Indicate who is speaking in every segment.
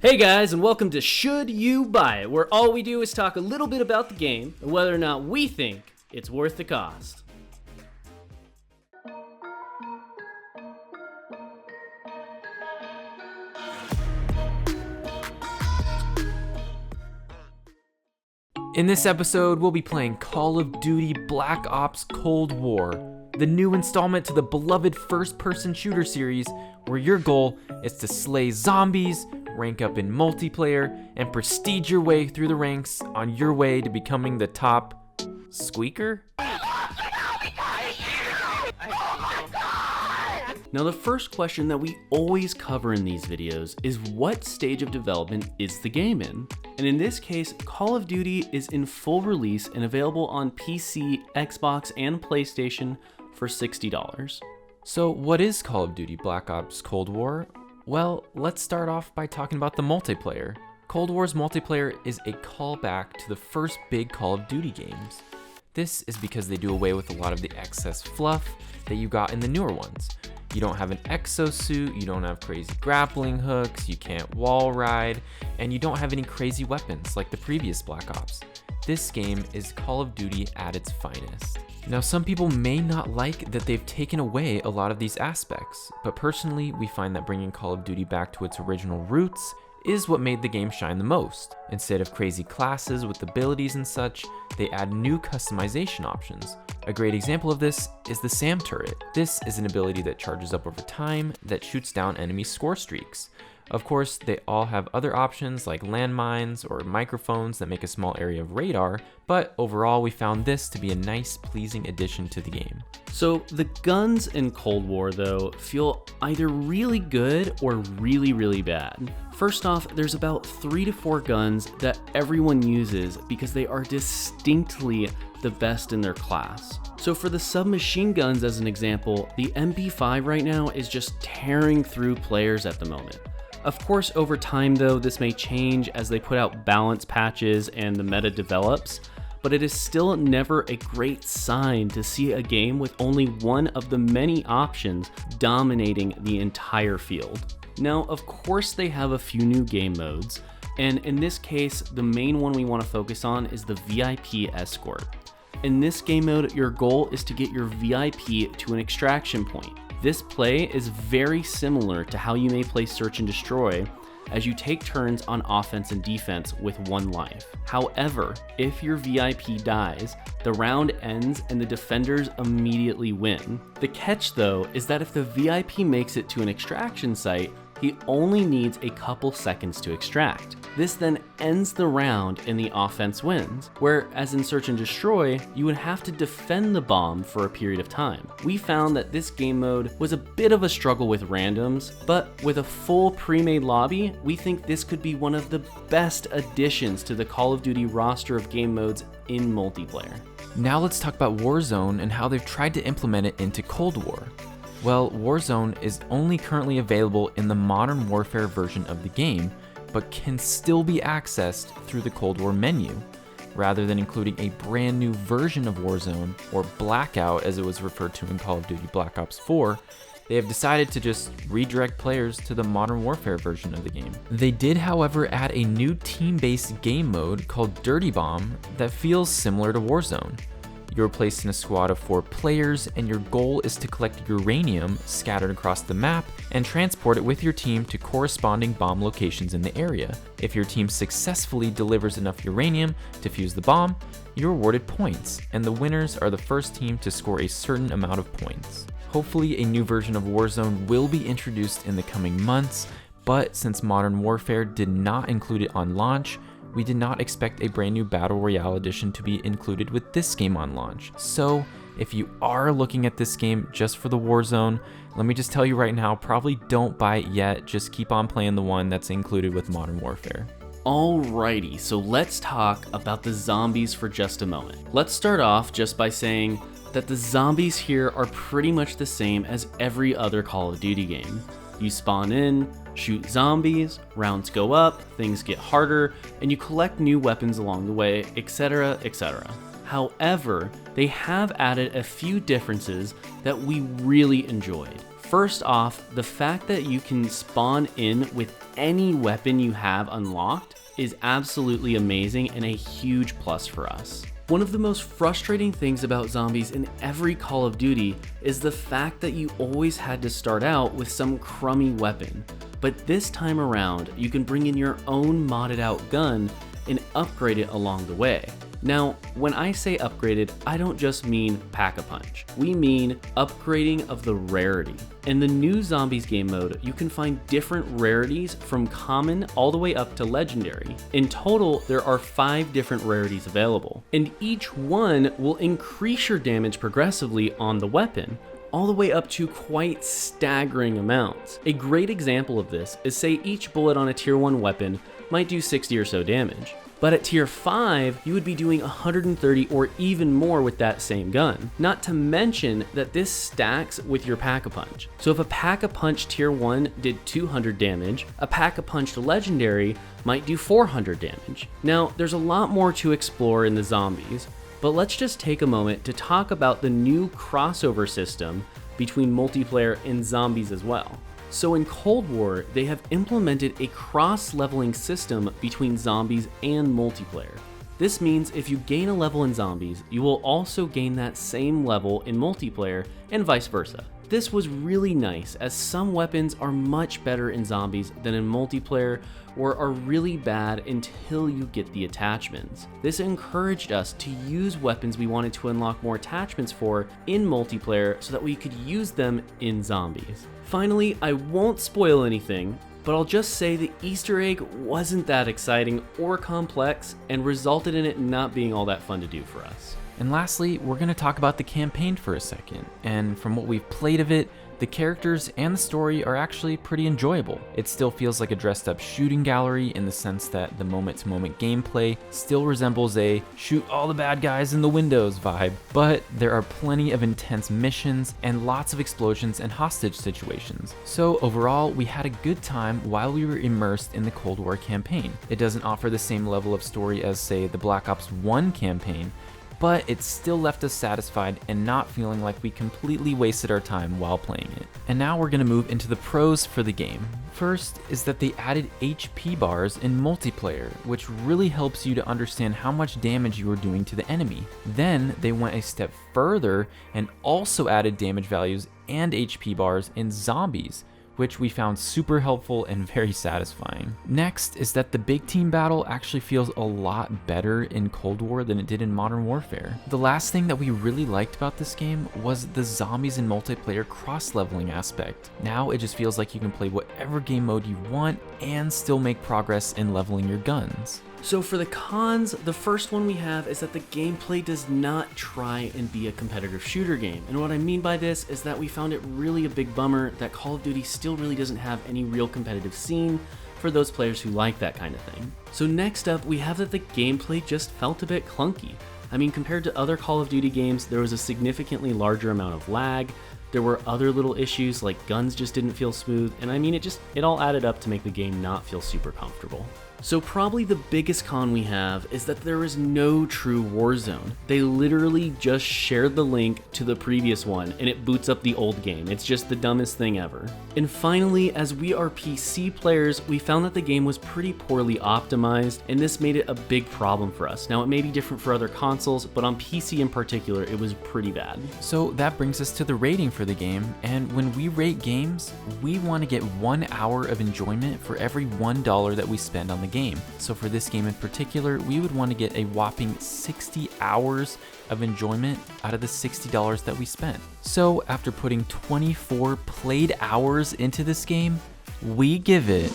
Speaker 1: Hey guys, and welcome to Should You Buy It, where all we do is talk a little bit about the game and whether or not we think it's worth the cost.
Speaker 2: In this episode, we'll be playing Call of Duty Black Ops Cold War, the new installment to the beloved first-person shooter series, where your goal is to slay zombies, rank up in multiplayer, and prestige your way through the ranks on your way to becoming the top squeaker?
Speaker 1: Now, the first question that we always cover in these videos is what stage of development is the game in? And in this case, Call of Duty is in full release and available on PC, Xbox, and PlayStation for $60.
Speaker 2: So what is Call of Duty Black Ops Cold War? Well, let's start off by talking about the multiplayer. Cold War's multiplayer is a callback to the first big Call of Duty games. This is because they do away with a lot of the excess fluff that you got in the newer ones. You don't have an exosuit, you don't have crazy grappling hooks, you can't wall ride, and you don't have any crazy weapons like the previous Black Ops. This game is Call of Duty at its finest. Now, some people may not like that they've taken away a lot of these aspects, but personally, we find that bringing Call of Duty back to its original roots is what made the game shine the most. Instead of crazy classes with abilities and such, they add new customization options. A great example of this is the SAM turret. This is an ability that charges up over time that shoots down enemy score streaks. Of course, they all have other options like landmines or microphones that make a small area of radar, but overall we found this to be a nice, pleasing addition to the game.
Speaker 1: So the guns in Cold War, though, feel either really good or really bad. First off, there's about 3 to 4 guns that everyone uses because they are distinctly the best in their class. So for the submachine guns as an example, the MP5 right now is just tearing through players at the moment. Of course, over time though, this may change as they put out balance patches and the meta develops, but it is still never a great sign to see a game with only one of the many options dominating the entire field. Now, of course, they have a few new game modes, and in this case, the main one we want to focus on is the VIP Escort. In this game mode, your goal is to get your VIP to an extraction point. This play is very similar to how you may play Search and Destroy, as you take turns on offense and defense with 1 life. However, if your VIP dies, the round ends and the defenders immediately win. The catch though is that if the VIP makes it to an extraction site, he only needs a couple seconds to extract. This then ends the round and the offense wins, whereas in Search and Destroy, you would have to defend the bomb for a period of time. We found that this game mode was a bit of a struggle with randoms, but with a full pre-made lobby, we think this could be one of the best additions to the Call of Duty roster of game modes in multiplayer.
Speaker 2: Now let's talk about Warzone and how they've tried to implement it into Cold War. Well, Warzone is only currently available in the Modern Warfare version of the game, but can still be accessed through the Cold War menu. Rather than including a brand new version of Warzone, or Blackout as it was referred to in Call of Duty Black Ops 4, they have decided to just redirect players to the Modern Warfare version of the game. They did, however, add a new team-based game mode called Dirty Bomb that feels similar to Warzone. You're placed in a squad of 4 players, and your goal is to collect uranium scattered across the map and transport it with your team to corresponding bomb locations in the area. If your team successfully delivers enough uranium to fuse the bomb, you're awarded points, and the winners are the first team to score a certain amount of points. Hopefully, a new version of Warzone will be introduced in the coming months, but since Modern Warfare did not include it on launch, we did not expect a brand new Battle Royale edition to be included with this game on launch. So, if you are looking at this game just for the Warzone, let me just tell you right now, probably don't buy it yet, just keep on playing the one that's included with Modern Warfare.
Speaker 1: Alrighty, so let's talk about the zombies for just a moment. Let's start off just by saying that the zombies here are pretty much the same as every other Call of Duty game. You spawn in, shoot zombies, rounds go up, things get harder, and you collect new weapons along the way, etc, etc. However, they have added a few differences that we really enjoyed. First off, the fact that you can spawn in with any weapon you have unlocked is absolutely amazing and a huge plus for us. One of the most frustrating things about zombies in every Call of Duty is the fact that you always had to start out with some crummy weapon, but this time around you can bring in your own modded out gun and upgrade it along the way. Now, when I say upgraded, I don't just mean pack-a-punch. We mean upgrading of the rarity. In the new Zombies game mode, you can find different rarities from common all the way up to legendary. In total, there are 5 different rarities available, and each one will increase your damage progressively on the weapon, all the way up to quite staggering amounts. A great example of this is, say each bullet on a tier 1 weapon might do 60 or so damage. But at tier 5, you would be doing 130 or even more with that same gun. Not to mention that this stacks with your Pack-a-Punch. So if a Pack-a-Punch tier 1 did 200 damage, a Pack-a-Punch legendary might do 400 damage. Now, there's a lot more to explore in the zombies, but let's just take a moment to talk about the new crossover system between multiplayer and zombies as well. So in Cold War, they have implemented a cross-leveling system between zombies and multiplayer. This means if you gain a level in zombies, you will also gain that same level in multiplayer and vice versa. This was really nice, as some weapons are much better in zombies than in multiplayer, or are really bad until you get the attachments. This encouraged us to use weapons we wanted to unlock more attachments for in multiplayer so that we could use them in zombies. Finally, I won't spoil anything, but I'll just say the Easter egg wasn't that exciting or complex and resulted in it not being all that fun to do for us.
Speaker 2: And lastly, we're going to talk about the campaign for a second, and from what we've played of it, the characters and the story are actually pretty enjoyable. It still feels like a dressed up shooting gallery in the sense that the moment to moment gameplay still resembles a shoot all the bad guys in the windows vibe, but there are plenty of intense missions and lots of explosions and hostage situations. So overall, we had a good time while we were immersed in the Cold War campaign. It doesn't offer the same level of story as, say, the Black Ops 1 campaign, but it still left us satisfied and not feeling like we completely wasted our time while playing it. And now we're going to move into the pros for the game. First is that they added HP bars in multiplayer, which really helps you to understand how much damage you are doing to the enemy. Then they went a step further and also added damage values and HP bars in zombies, which we found super helpful and very satisfying. Next is that the big team battle actually feels a lot better in Cold War than it did in Modern Warfare. The last thing that we really liked about this game was the zombies and multiplayer cross-leveling aspect. Now it just feels like you can play whatever game mode you want and still make progress in leveling your guns.
Speaker 1: So for the cons, the first one we have is that the gameplay does not try and be a competitive shooter game. And what I mean by this is that we found it really a big bummer that Call of Duty still really doesn't have any real competitive scene for those players who like that kind of thing. So next up, we have that the gameplay just felt a bit clunky. I mean, compared to other Call of Duty games, there was a significantly larger amount of lag. There were other little issues like guns just didn't feel smooth, and I mean, it all added up to make the game not feel super comfortable. So probably the biggest con we have is that there is no true Warzone. They literally just shared the link to the previous one and it boots up the old game. It's just the dumbest thing ever. And finally, as we are PC players, we found that the game was pretty poorly optimized, and this made it a big problem for us. Now, it may be different for other consoles, but on PC in particular, it was pretty bad.
Speaker 2: So that brings us to the rating for the game, and when we rate games, we want to get 1 hour of enjoyment for every $1 that we spend on the game. So for this game in particular, we would want to get a whopping 60 hours of enjoyment out of the $60 that we spent. So after putting 24 played hours into this game, we give it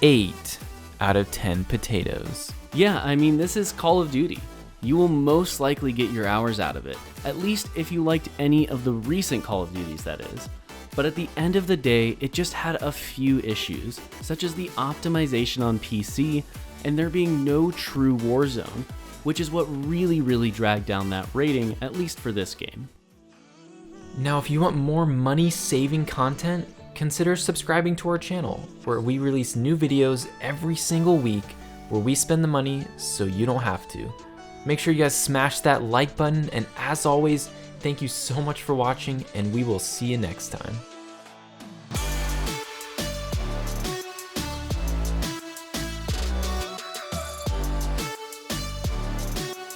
Speaker 2: 8 out of 10 potatoes.
Speaker 1: Yeah, I mean, this is Call of Duty. You will most likely get your hours out of it, at least if you liked any of the recent Call of Duties, that is. But at the end of the day, it just had a few issues, such as the optimization on PC and there being no true Warzone, which is what really dragged down that rating, at least for this game.
Speaker 2: Now, if you want more money-saving content, consider subscribing to our channel, where we release new videos every single week where we spend the money so you don't have to. Make sure you guys smash that like button, and as always, Thank you so much for watching, and we will see you next time.